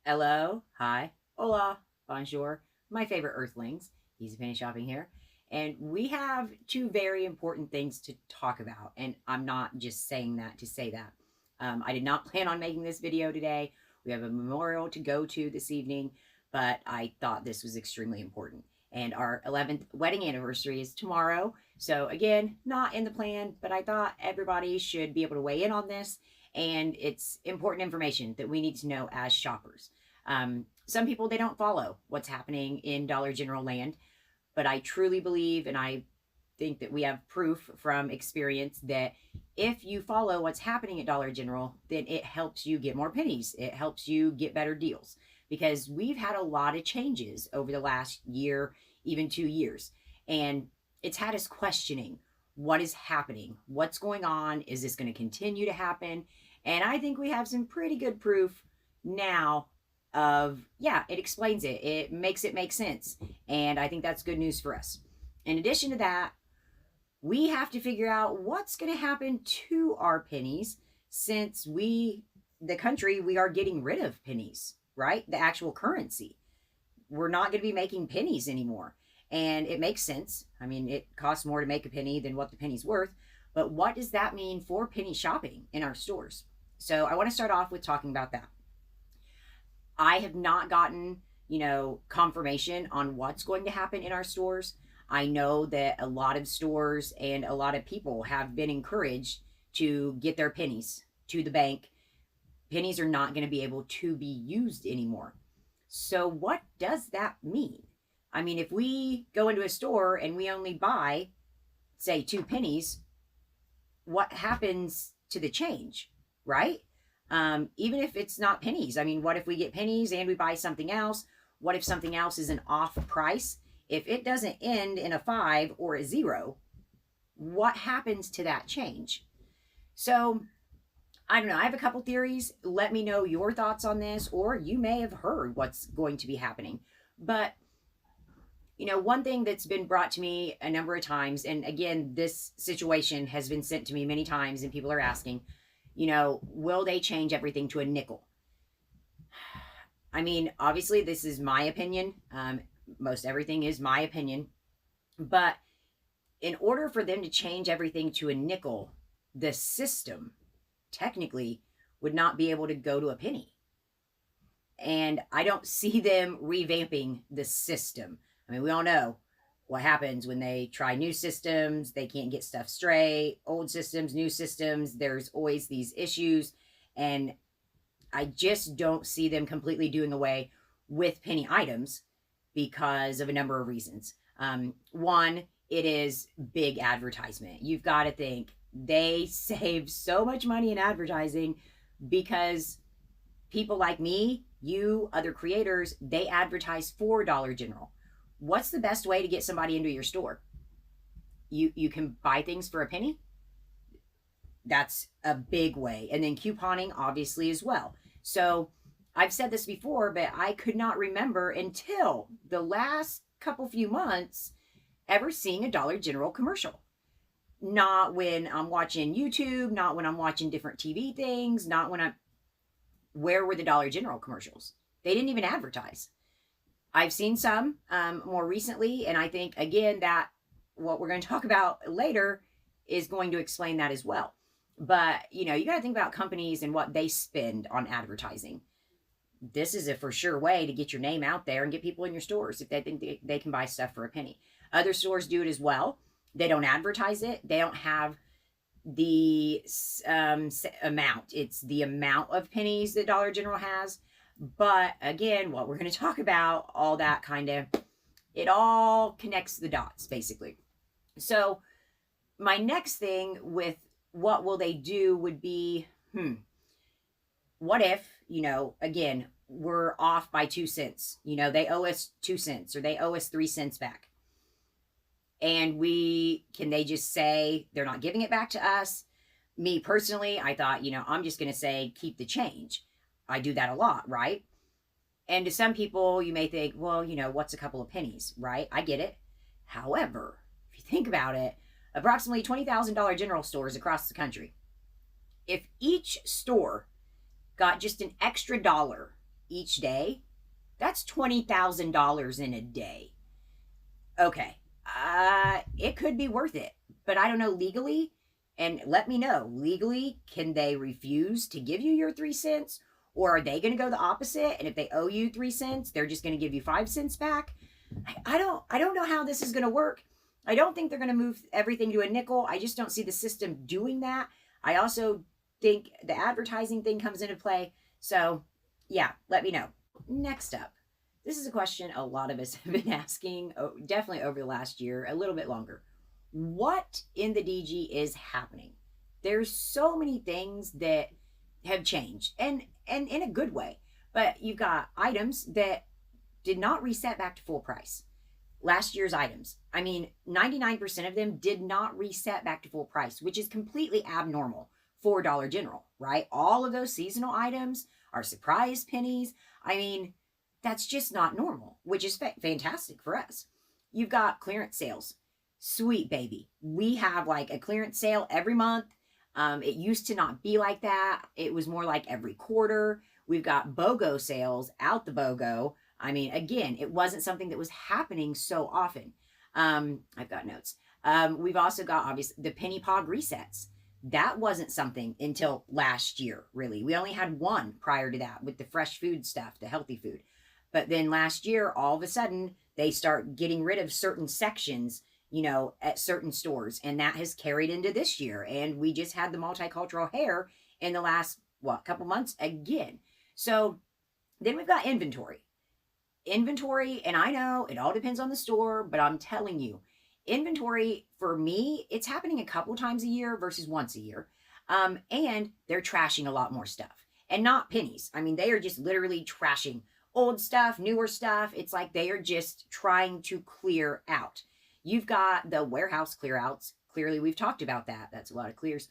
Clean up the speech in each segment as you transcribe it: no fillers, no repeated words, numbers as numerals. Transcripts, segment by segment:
Hello, hi, hola, bonjour, my favorite earthlings. Easy Penny Shopping here. And we have two very important things to talk about. And I'm not just saying that to say that. I did not plan on making this video today. We have a memorial to go to this evening, but I thought this was extremely important. And our 11th wedding anniversary is tomorrow. So, again, not in the plan, but I thought everybody should be able to weigh in on this, and it's important information that we need to know as shoppers. Some people, they don't follow what's happening in Dollar General land, but I truly believe, and I think that we have proof from experience, that if you follow what's happening at Dollar General, then it helps you get more pennies. It helps you get better deals, because we've had a lot of changes over the last year, even 2 years. And it's had us questioning what is happening, what's going on, is this going to continue to happen? And I think we have some pretty good proof now of, yeah, it explains it. It makes it make sense. And I think that's good news for us. In addition to that, we have to figure out what's going to happen to our pennies, since the country, we are getting rid of pennies, right? The actual currency. We're not going to be making pennies anymore. And it makes sense. I mean, it costs more to make a penny than what the penny's worth. But what does that mean for penny shopping in our stores? So I want to start off with talking about that. I have not gotten, confirmation on what's going to happen in our stores. I know that a lot of stores and a lot of people have been encouraged to get their pennies to the bank. Pennies are not going to be able to be used anymore. So what does that mean? I mean, if we go into a store and we only buy, say, 2 pennies, what happens to the change, right? Even if it's not pennies. I mean, what if we get pennies and we buy something else? What if something else is an off price? If it doesn't end in a 5 or a 0, what happens to that change? So, I don't know. I have a couple theories. Let me know your thoughts on this, or you may have heard what's going to be happening. But, one thing that's been brought to me a number of times, and again, this situation has been sent to me many times, and people are asking, will they change everything to a nickel? I mean, obviously, this is my opinion. Most everything is my opinion. But in order for them to change everything to a nickel, the system technically would not be able to go to a penny. And I don't see them revamping the system. I mean, we all know what happens when they try new systems. They can't get stuff straight. Old systems, new systems, there's always these issues. And I just don't see them completely doing away with penny items because of a number of reasons. One, it is big advertisement. You've got to think they save so much money in advertising because people like me, you, other creators, they advertise for Dollar General. What's the best way to get somebody into your store? You can buy things for a penny. That's a big way. And then couponing, obviously, as well. So I've said this before, but I could not remember until the last few months ever seeing a Dollar General commercial. Not when I'm watching YouTube, not when I'm watching different TV things, not when I'm... Where were the Dollar General commercials? They didn't even advertise. I've seen some more recently, and I think, again, that what we're going to talk about later is going to explain that as well. But, you got to think about companies and what they spend on advertising. This is a for sure way to get your name out there and get people in your stores if they think they can buy stuff for a penny. Other stores do it as well. They don't advertise it. They don't have the amount. It's the amount of pennies that Dollar General has. But again, what we're going to talk about, all that kind of, it all connects the dots, basically. So my next thing with what will they do would be, what if, again, we're off by 2 cents. They owe us 2 cents or they owe us 3 cents back. And can they just say they're not giving it back to us? Me personally, I thought, I'm just going to say, keep the change. I do that a lot, right? And to some people, you may think, well, what's a couple of pennies, right? I get it. However, if you think about it, approximately 20,000 Dollar General stores across the country. If each store got just an extra dollar each day, that's $20,000 in a day. Okay, it could be worth it, but I don't know legally. And let me know legally, can they refuse to give you your 3 cents, or are they going to go the opposite? And if they owe you 3 cents, they're just going to give you 5 cents back. I don't know how this is going to work. I don't think they're going to move everything to a nickel. I just don't see the system doing that. I also think the advertising thing comes into play. So yeah, let me know. Next up, this is a question a lot of us have been asking, definitely over the last year, a little bit longer. What in the DG is happening? There's so many things that have changed, and in a good way. But you've got items that did not reset back to full price. Last year's items, I mean, 99% of them did not reset back to full price, which is completely abnormal for Dollar General, right? All of those seasonal items are surprise pennies. I mean, that's just not normal, which is fantastic for us. You've got clearance sales. Sweet baby. We have like a clearance sale every month. It used to not be like that. It was more like every quarter. We've got BOGO sales out the BOGO. I mean, again, it wasn't something that was happening so often. I've got notes. We've also got, obviously, the penny pog resets. That wasn't something until last year, really. We only had one prior to that with the fresh food stuff, the healthy food. But then last year, all of a sudden, they start getting rid of certain sections, at certain stores. And that has carried into this year. And we just had the multicultural hair in the last, couple months again. So then we've got inventory. And I know it all depends on the store, but I'm telling you, inventory for me, it's happening a couple times a year versus once a year. And they're trashing a lot more stuff, and not pennies. I mean, they are just literally trashing old stuff, newer stuff. It's like they are just trying to clear out. You've got the warehouse clear outs. Clearly, we've talked about that. That's a lot of clears.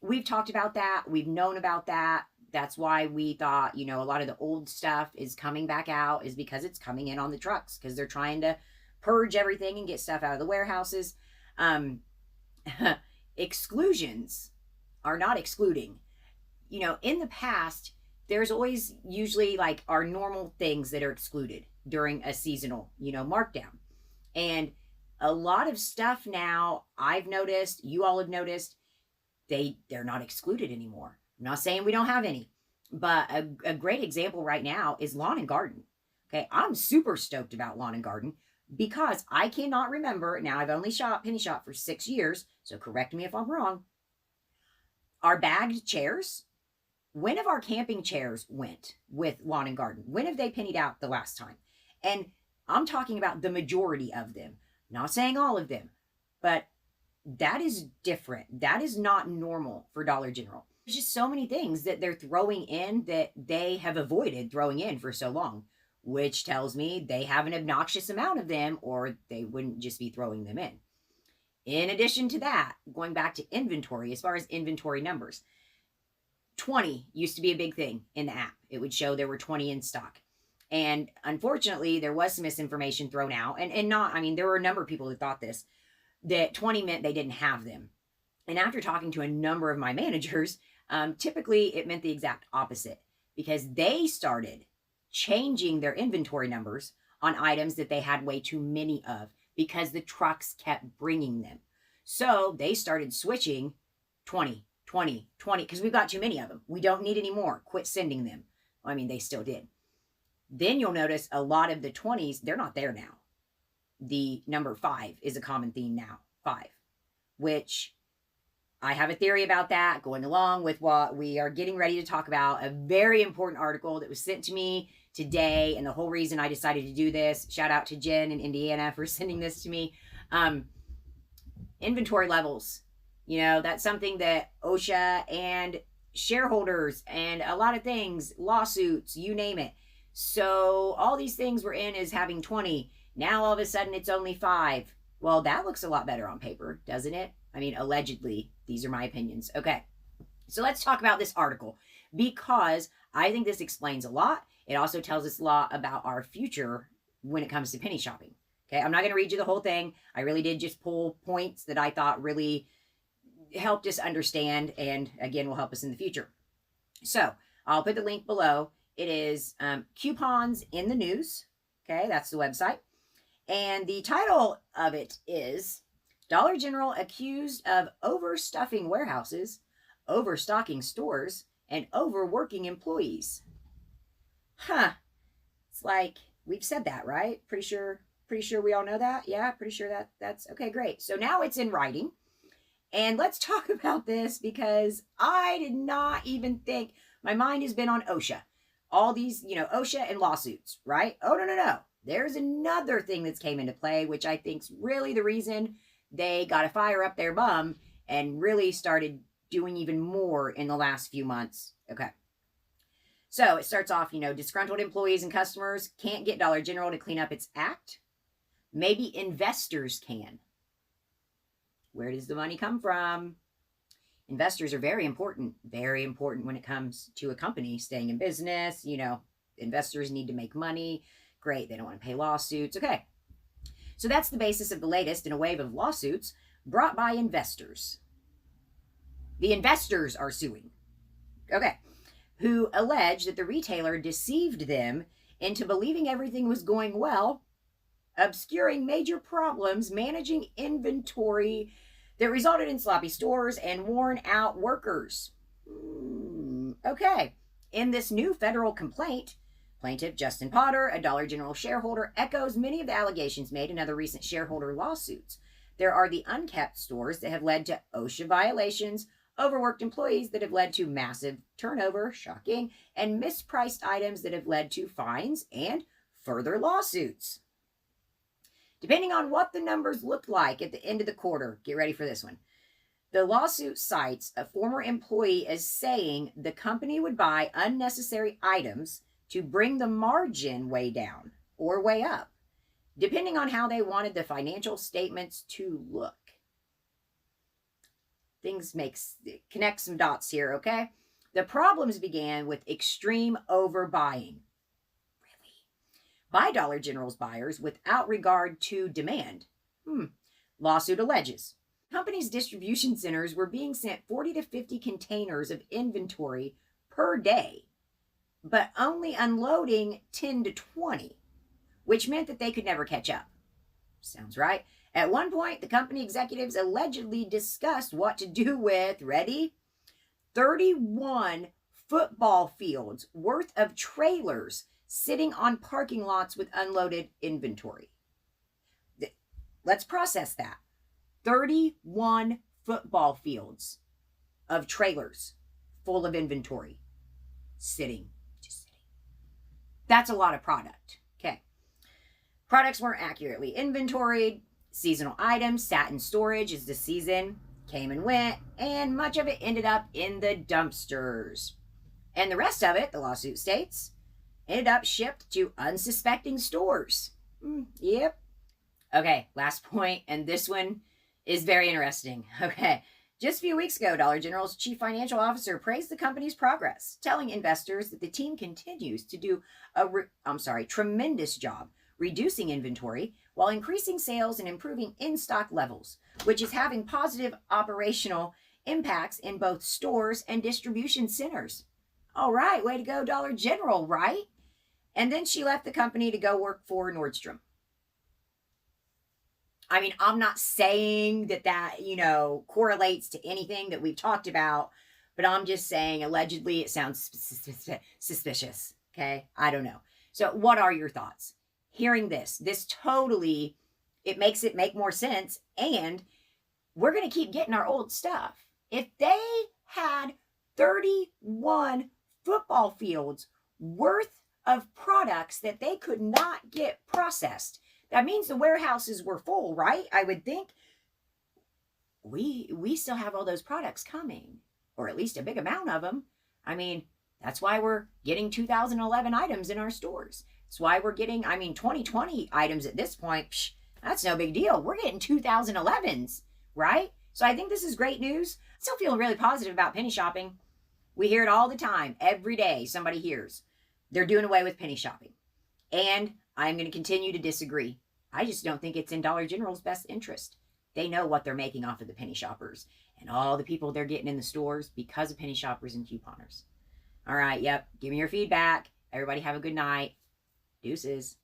We've talked about that. We've known about that. That's why we thought, a lot of the old stuff is coming back out, is because it's coming in on the trucks, because they're trying to purge everything and get stuff out of the warehouses. Exclusions are not excluding. In the past, there's always usually like our normal things that are excluded during a seasonal, markdown. And a lot of stuff now, I've noticed, you all have noticed, they're not excluded anymore. I'm not saying we don't have any, but a great example right now is lawn and garden. Okay, I'm super stoked about lawn and garden because I cannot remember. Now, I've only penny shop for 6 years, so correct me if I'm wrong. Our bagged chairs, when have our camping chairs went with lawn and garden? When have they pennied out the last time? And I'm talking about the majority of them. Not saying all of them, but that is different. That is not normal for Dollar General. There's just so many things that they're throwing in that they have avoided throwing in for so long, which tells me they have an obnoxious amount of them, or they wouldn't just be throwing them in. In addition to that, going back to inventory, as far as inventory numbers, 20 used to be a big thing in the app. It would show there were 20 in stock. And unfortunately, there was some misinformation thrown out. There were a number of people who thought this, that 20 meant they didn't have them. And after talking to a number of my managers, typically it meant the exact opposite, because they started changing their inventory numbers on items that they had way too many of, because the trucks kept bringing them. So they started switching 20, 20, 20, because we've got too many of them. We don't need any more. Quit sending them. They still did. Then you'll notice a lot of the 20s, they're not there now. The number 5 is a common theme now, 5, which I have a theory about that, going along with what we are getting ready to talk about, a very important article that was sent to me today, and the whole reason I decided to do this, shout out to Jen in Indiana for sending this to me. Inventory levels, that's something that OSHA and shareholders and a lot of things, lawsuits, you name it. So all these things we're in is having 20. Now all of a sudden it's only 5. Well, that looks a lot better on paper, doesn't it? Allegedly. These are my opinions. Okay, so let's talk about this article, because I think this explains a lot. It also tells us a lot about our future when it comes to penny shopping. Okay, I'm not going to read you the whole thing. I really did just pull points that I thought really helped us understand, and again will help us in the future. So I'll put the link below. It is Coupons in the News. Okay, that's the website. And the title of it is Dollar General accused of overstuffing warehouses, overstocking stores, and overworking employees. Huh. It's like we've said that, right? Pretty sure we all know that. Yeah, pretty sure that's okay, great. So now it's in writing. And let's talk about this because I did not even think, my mind has been on OSHA. All these, OSHA and lawsuits, right? Oh, no. There's another thing that's came into play, which I think's really the reason they got to fire up their bum and really started doing even more in the last few months. Okay. So it starts off, disgruntled employees and customers can't get Dollar General to clean up its act. Maybe investors can. Where does the money come from? Investors are very important when it comes to a company staying in business. Investors need to make money. Great, they don't want to pay lawsuits. Okay, so that's the basis of the latest in a wave of lawsuits brought by investors. The investors are suing. Okay, who allege that the retailer deceived them into believing everything was going well, obscuring major problems managing inventory that resulted in sloppy stores and worn out workers. Okay. In this new federal complaint, plaintiff Justin Potter, a Dollar General shareholder, echoes many of the allegations made in other recent shareholder lawsuits. There are the unkept stores that have led to OSHA violations, overworked employees that have led to massive turnover, shocking, and mispriced items that have led to fines and further lawsuits. Depending on what the numbers looked like at the end of the quarter, get ready for this one. The lawsuit cites a former employee as saying the company would buy unnecessary items to bring the margin way down or way up, depending on how they wanted the financial statements to look. Connect some dots here, okay? The problems began with extreme overbuying. By Dollar General's buyers without regard to demand. Lawsuit alleges company's distribution centers were being sent 40 to 50 containers of inventory per day, but only unloading 10 to 20, which meant that they could never catch up. Sounds right. At one point, the company executives allegedly discussed what to do with, ready? 31 football fields worth of trailers sitting on parking lots with unloaded inventory. Let's process that. 31 football fields of trailers full of inventory just sitting. That's a lot of product. Okay. Products weren't accurately inventoried. Seasonal items sat in storage as the season came and went, and much of it ended up in the dumpsters. And the rest of it, the lawsuit states, ended up shipped to unsuspecting stores. Yep. Okay, last point, and this one is very interesting. Okay, just a few weeks ago, Dollar General's chief financial officer praised the company's progress, telling investors that the team continues to do a tremendous job reducing inventory while increasing sales and improving in-stock levels, which is having positive operational impacts in both stores and distribution centers. All right, way to go, Dollar General, right? And then she left the company to go work for Nordstrom. I mean, I'm not saying that correlates to anything that we've talked about, but I'm just saying allegedly it sounds suspicious. Okay, I don't know. So what are your thoughts? Hearing this totally, it makes it make more sense, and we're going to keep getting our old stuff. If they had 31 football fields worth of products that they could not get processed, that means the warehouses were full, right? I would think we still have all those products coming, or at least a big amount of them. I mean, that's why we're getting 2011 items in our stores. That's why we're getting, 2020 items at this point. That's no big deal. We're getting 2011s, right? So I think this is great news. I'm still feeling really positive about penny shopping. We hear it all the time. Every day somebody hears they're doing away with penny shopping. And I'm going to continue to disagree. I just don't think it's in Dollar General's best interest. They know what they're making off of the penny shoppers and all the people they're getting in the stores because of penny shoppers and couponers. All right, yep. Give me your feedback. Everybody have a good night. Deuces.